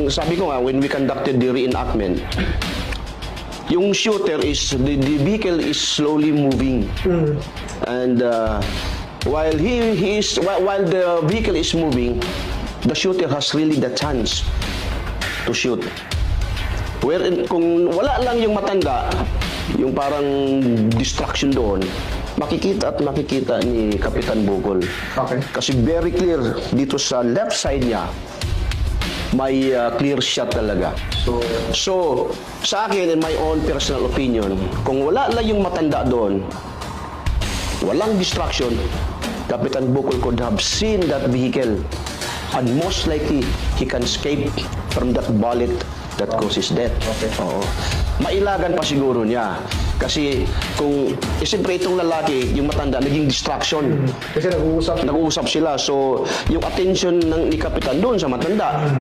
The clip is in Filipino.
sabi ko nga, when we conducted the reenactment, yung shooter is, the vehicle is slowly moving. And while while the vehicle is moving, the shooter has really the chance to shoot. Wherein kung wala lang yung matanda, yung parang distraction doon, makikita at makikita ni Kapitan Bukol. Okay. Kasi very clear dito sa left side niya, may clear shot talaga. So, sa akin, in my own personal opinion, kung wala lang yung matanda doon, walang distraction, Kapitan Bukol could have seen that vehicle, and most likely, he can escape from that bullet that causes death. Okay. Oo. Mailagan pa siguro niya. Kasi kung, siyempre itong lalaki, yung matanda, naging distraction. Kasi nag-uusap. Nag-uusap sila. So, yung attention ni Kapitan doon sa matanda,